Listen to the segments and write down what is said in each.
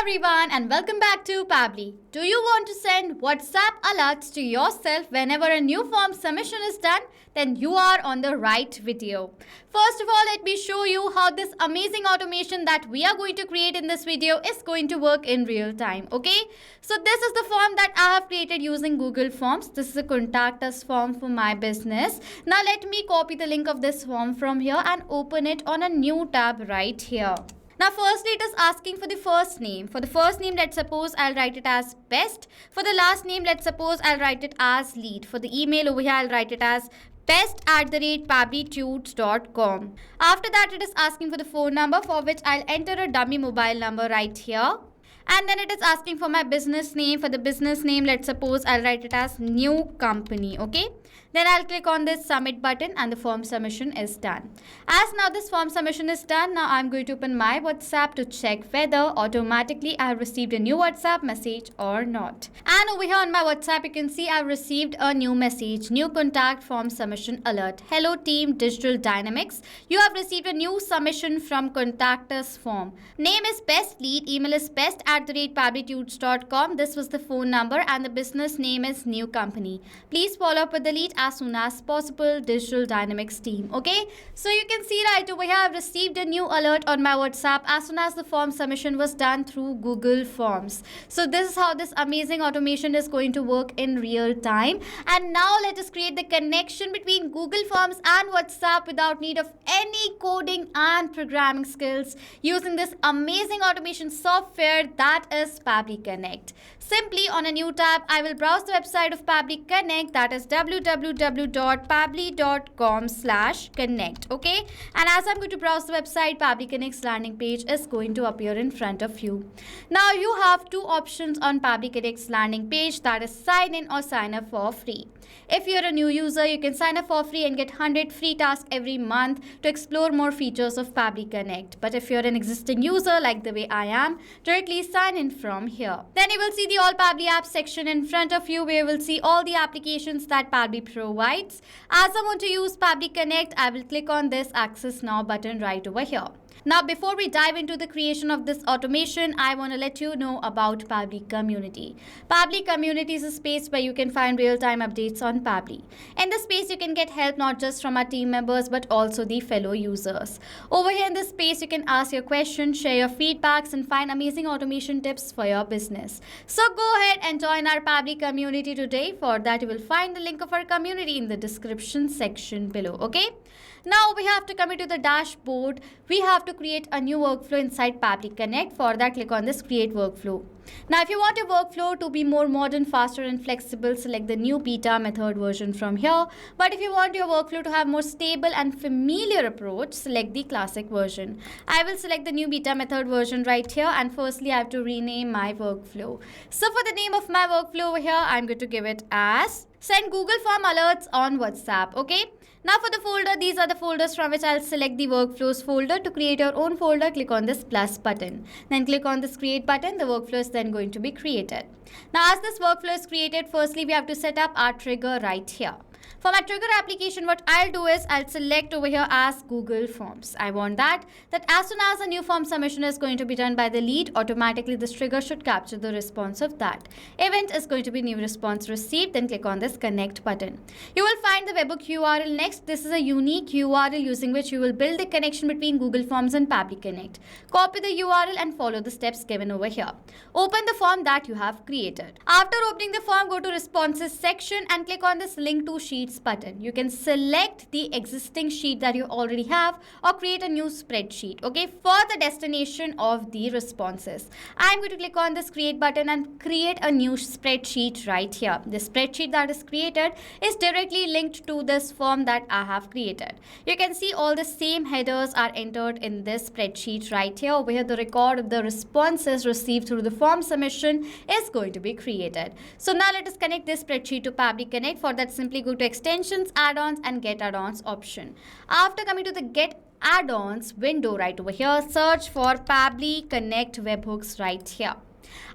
everyone and welcome back to Pabbly. Do you want to send WhatsApp alerts to yourself whenever a new form submission is done? Then you are on the right video. First of all, let me show you how this amazing automation that we are going to create in this video is going to work in real time. Okay, so this is the form that I have created using Google Forms. This is a contact us form for my business. Now let me copy the link of this form from here and open it on a new tab right here. Now firstly it is asking for the first name. For the first name, let's suppose I'll write it as best. For the last name, let's suppose I'll write it as lead. For the email over here, I'll write it as best@pabblytudes.com. After that, it is asking for the phone number, for which I'll enter a dummy mobile number right here. And then it is asking for my business name. For the business name, let's suppose I'll write it as new company. Okay. Then I'll click on this submit button and the form submission is done. As now this form submission is done, now I'm going to open my WhatsApp to check whether automatically I have received a new WhatsApp message or not. And over here on my WhatsApp, you can see I've received a new message, new contact form submission alert. Hello team Digital Dynamics. You have received a new submission from contact us form. Name is best lead, email is best@pabblytudes.com. This was the phone number and the business name is new company. Please follow up with the lead as soon as possible, Digital Dynamics team. Okay, so you can see right over here I've received a new alert on my WhatsApp as soon as the form submission was done through Google Forms. So this is how this amazing automation is going to work in real time. And now let us create the connection between Google Forms and WhatsApp without need of any coding and programming skills using this amazing automation software that is Pabbly Connect. Simply on a new tab, I will browse the website of Pabbly Connect, that is www.pabbly.com/connect. Okay, and as I'm going to browse the website, Pabbly Connect's landing page is going to appear in front of you. Now you have two options on Pabbly Connect's landing page, that is sign in or sign up for free. If you're a new user, you can sign up for free and get 100 free tasks every month to explore more features of Pabbly Connect. But if you're an existing user like the way I am, directly sign in from here. Then you will see the All Pabbly Apps section in front of you, where you will see all the applications that Pabbly provides. As I want to use Pabbly Connect, I will click on this Access Now button right over here. Now, before we dive into the creation of this automation, I want to let you know about Pabbly Community. Pabbly Community is a space where you can find real-time updates on Pabbly. In this space, you can get help not just from our team members, but also the fellow users. Over here in this space, you can ask your questions, share your feedbacks, and find amazing automation tips for your business. So go ahead and join our Pabbly Community today. For that, you will find the link of our community in the description section below. Okay? Now we have to come into the dashboard. We have to create a new workflow inside Pabbly Connect. For that, click on this create workflow. Now if you want your workflow to be more modern, faster and flexible, select the new beta method version from here. But if you want your workflow to have more stable and familiar approach, select the classic version. I will select the new beta method version right here, and firstly I have to rename my workflow. So for the name of my workflow over here, I'm going to give it as send Google Form alerts on WhatsApp. Okay. Now for the folder, these are the folders from which I'll select the workflows folder. To create your own folder, click on this plus button. Then click on this create button. The workflow is then going to be created. Now as this workflow is created, firstly we have to set up our trigger right here. For my trigger application, what I'll do is I'll select over here as Google Forms. I want that as soon as a new form submission is going to be done by the lead, automatically this trigger should capture the response of that. Event is going to be new response received. Then click on this connect button. You will find the webhook URL next. This is a unique URL using which you will build the connection between Google Forms and Pabbly Connect. Copy the URL and follow the steps given over here. Open the form that you have created. After opening the form, go to responses section and click on this link to sheets button. You can select the existing sheet that you already have or create a new spreadsheet, okay, for the destination of the responses. I'm going to click on this create button and create a new spreadsheet right here. The spreadsheet that is created is directly linked to this form that I have created. You can see all the same headers are entered in this spreadsheet right here. Over here, the record of the responses received through the form submission is going to be created. So now let us connect this spreadsheet to Pabbly Connect. For that, simply go to extensions, add-ons and get add-ons option. After coming to the get add-ons window right over here, search for Pabbly Connect webhooks right here.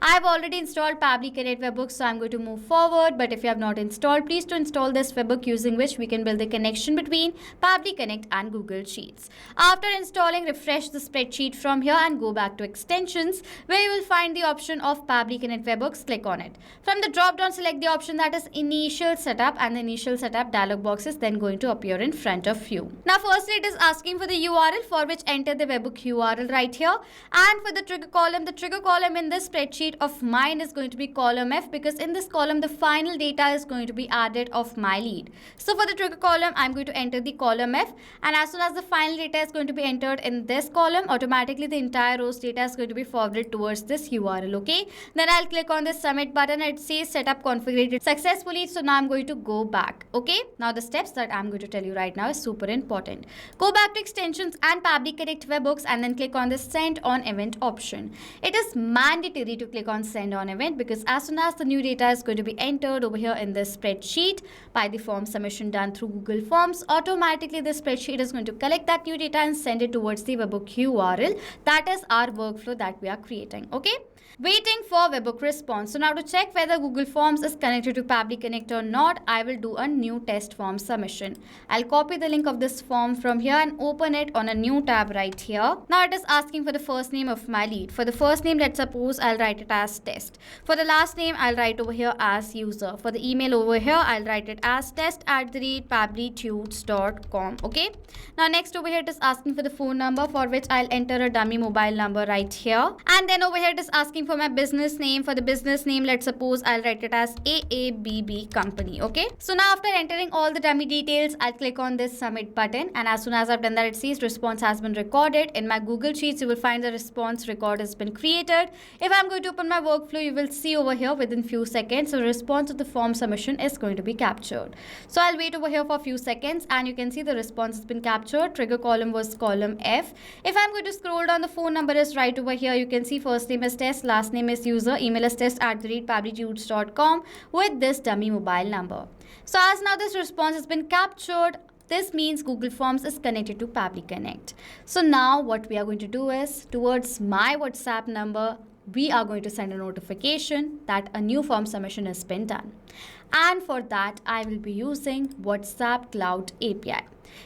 I have already installed Pabbly Connect webhooks, so I'm going to move forward. But if you have not installed, please do install this webhook using which we can build the connection between Pabbly Connect and Google Sheets. After installing, refresh the spreadsheet from here and go back to extensions, where you will find the option of Pabbly Connect webhooks. Click on it. From the drop down, select the option that is initial setup, and the initial setup dialog box is then going to appear in front of you. Now firstly, it is asking for the URL, for which enter the webhook URL right here. And for the trigger column in this spreadsheet of mine is going to be column F, because in this column the final data is going to be added of my lead. So for the trigger column, I'm going to enter the column F, and as soon as the final data is going to be entered in this column, automatically the entire row's data is going to be forwarded towards this URL. Okay, then I'll click on this submit button. It says setup configured successfully, so now I'm going to go back. Okay, now the steps that I'm going to tell you right now is super important. Go back to extensions and Pabbly Connect webhooks, and then click on the send on event option. It is mandatory to click on send on event, because as soon as the new data is going to be entered over here in this spreadsheet by the form submission done through Google Forms, automatically the spreadsheet is going to collect that new data and send it towards the webhook URL. That is our workflow that we are creating. Okay, waiting for webhook response. So now to check whether Google Forms is connected to Pabbly Connect or not, I will do a new test form submission. I'll copy the link of this form from here and open it on a new tab right here. Now it is asking for the first name of my lead. For the first name, let's suppose I'll write it as test. For the last name, I'll write over here as user. For the email over here, I'll write it as test@pabblytudes.com. Okay, now next over here it is asking for the phone number, for which I'll enter a dummy mobile number right here. And then over here it is asking for my business name. For the business name, let's suppose I'll write it as AABB company. Okay, so now after entering all the dummy details, I'll click on this submit button, and as soon as I've done that, it says response has been recorded. In my Google Sheets, you will find the response record has been created. If I'm going to open my workflow, you will see over here within few seconds the response of the form submission is going to be captured. So I'll wait over here for a few seconds, and you can see the response has been captured. Trigger column was column F. If I'm going to scroll down, the phone number is right over here. You can see first name is test, last name is user, email is test@pabblytudes.com with this dummy mobile number. So as now this response has been captured, this means Google Forms is connected to Pabbly Connect. So now what we are going to do is, towards my WhatsApp number, we are going to send a notification that a new form submission has been done. And for that, I will be using WhatsApp Cloud API.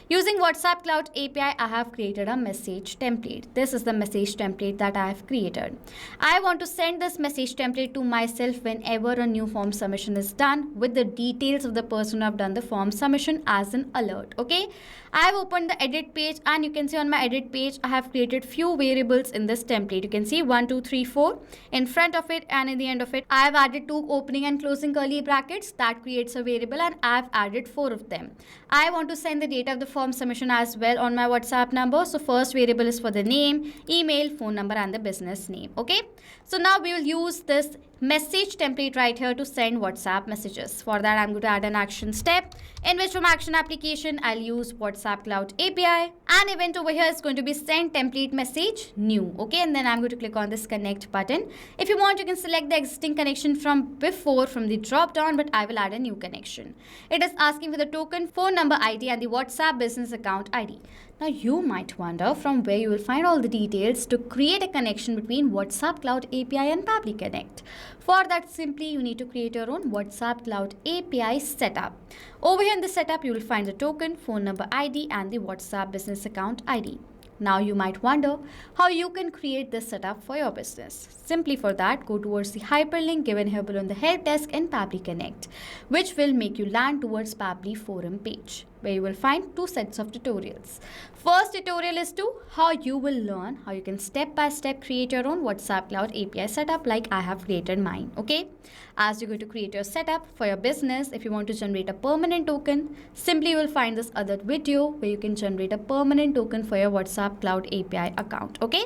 Using WhatsApp Cloud API, I have created a message template. This is the message template that I have created. I want to send this message template to myself whenever a new form submission is done, with the details of the person who have done the form submission as an alert. Okay, I have opened the edit page, and you can see on my edit page, I have created few variables in this template. You can see 1, 2, 3, 4 in front of it, and in the end of it, I have added 2 opening and closing curly brackets. That creates a variable, and I have added 4 of them. I want to send the data of the form submission as well on my WhatsApp number. So first variable is for the name, email, phone number, and the business name. Okay, so now we will use this message template right here to send WhatsApp messages. For that, I'm going to add an action step, in which from action application, I'll use WhatsApp Cloud API. An event over here is going to be send template message new. Okay, and then I'm going to click on this connect button. If you want, you can select the existing connection from before from the drop down, but I will add a new connection. It is asking for the token, phone number ID, and the WhatsApp business account ID. Now you might wonder from where you will find all the details to create a connection between WhatsApp Cloud API and Pabbly Connect. For that, simply you need to create your own WhatsApp Cloud API setup. Over here in the setup, you will find the token, phone number ID, and the WhatsApp business account ID. Now you might wonder how you can create this setup for your business. Simply for that, go towards the hyperlink given here below in the help desk in Pabbly Connect, which will make you land towards Pabbly forum page, where you will find 2 sets of tutorials. First tutorial is to how you will learn how you can step by step create your own WhatsApp Cloud API setup like I have created mine. Okay, as you're going to create your setup for your business, if you want to generate a permanent token, simply you will find this other video where you can generate a permanent token for your WhatsApp Cloud API account. Okay,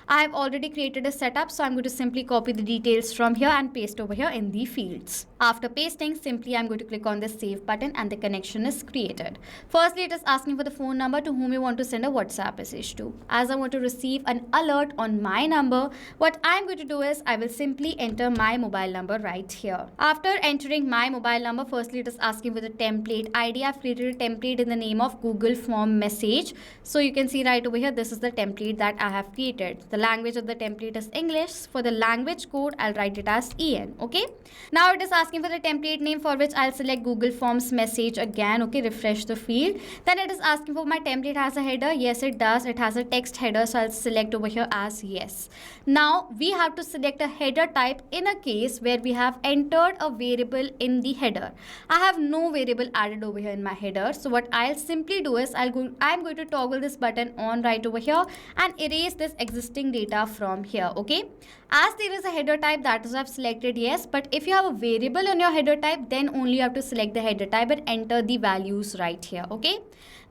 I have already created a setup, so I'm going to simply copy the details from here and paste over here in the fields. After pasting, simply I'm going to click on the save button, and the connection is created. Firstly, it is asking for the phone number to whom you want to send a WhatsApp message to. As I want to receive an alert on my number, what I'm going to do is I will simply enter my mobile number right here. After entering my mobile number, firstly it is asking for the template ID. I've created a template in the name of Google Form message. So you can see right over here, this is the template that I have created. The language of the template is English. For the language code, I'll write it as EN. Okay. Now it is asking for the template name, for which I'll select Google Forms message again. Okay. Refresh the field. Then it is asking for my template has a header. Yes, it does. It has a text header. So I'll select over here as yes. Now we have to select a header type in a case where we have entered a variable in the header. I have no variable added over here in my header. So what I'll simply do is I'm going to toggle this button on right over here and erase this existing data from here. Okay. As there is a header type, that is I've selected yes. But if you have a variable in your header type, then only you have to select the header type and enter the values right here. Okay.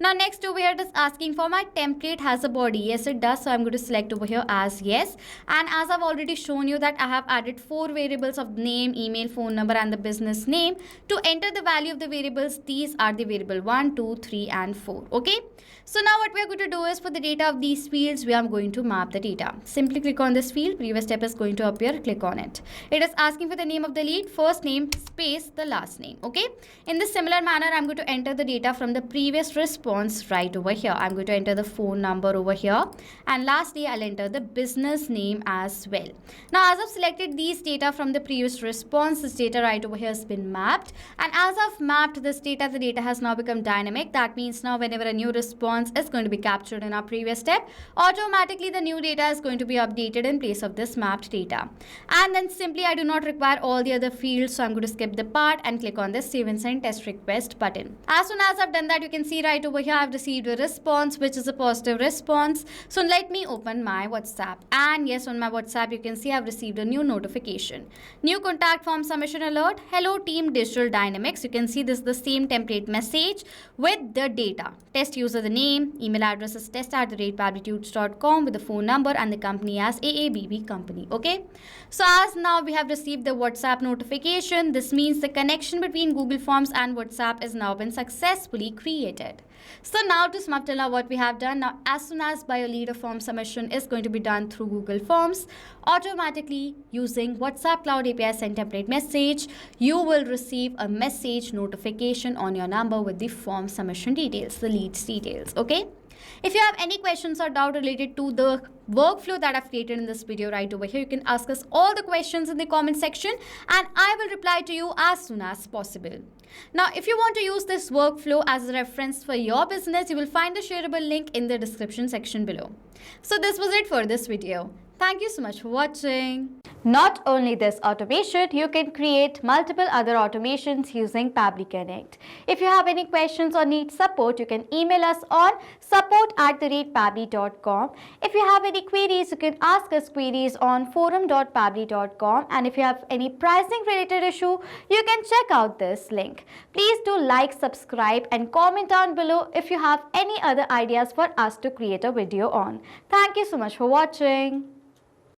Now next over here it is asking for my template has a body. Yes, it does. So I'm going to select over here as yes. And as I've already shown you that I have added 4 variables of name, email, phone number and the business name. To enter the value of the variables, these are the variable 1, 2, 3 and 4. Okay. So now what we are going to do is for the data of these fields, we are going to map the data. Simply click on this field. Previous step is going to appear. Click on it. It is asking for the name of the lead, first name, space, the last name. Okay. In this similar manner, I'm going to enter the data from the previous response right over here. I'm going to enter the phone number over here. And lastly, I'll enter the business name as well. Now, as I've selected these data from the previous response, this data right over here has been mapped. And as I've mapped this data, the data has now become dynamic. That means now whenever a new response is going to be captured in our previous step, automatically the new data is going to be updated in place of this mapped data. And then simply I do not require all the other fields, so I'm going to skip the part and click on the save and send test request button. As soon as I've done that, you can see right over here I've received a response which is a positive response. So let me open my WhatsApp, and yes, on my WhatsApp you can see I've received a new notification. New contact form submission alert. Hello team Digital Dynamics. You can see this is the same template message with the data. Test user the name, email address is test@pabblytudes.com with the phone number and the company as AABB company. Okay. So as now we have received the WhatsApp notification, this means the connection between Google Forms and WhatsApp is now been successfully created. So now to sum up till now what we have done, now as soon as bio leader form submission is going to be done through Google Forms, automatically using WhatsApp Cloud API send template message, you will receive a message notification on your number with the form submission details, the leads details. Okay. If you have any questions or doubt related to the workflow that I've created in this video right over here, you can ask us all the questions in the comment section and I will reply to you as soon as possible. Now, if you want to use this workflow as a reference for your business, you will find the shareable link in the description section below. So this was it for this video. Thank you so much for watching. Not only this automation, you can create multiple other automations using Pabbly Connect. If you have any questions or need support, you can email us on support@pabbly.com. If you have any queries, you can ask us queries on forum.pabbly.com. And if you have any pricing related issue, you can check out this link. Please do like, subscribe and comment down below if you have any other ideas for us to create a video on. Thank you so much for watching.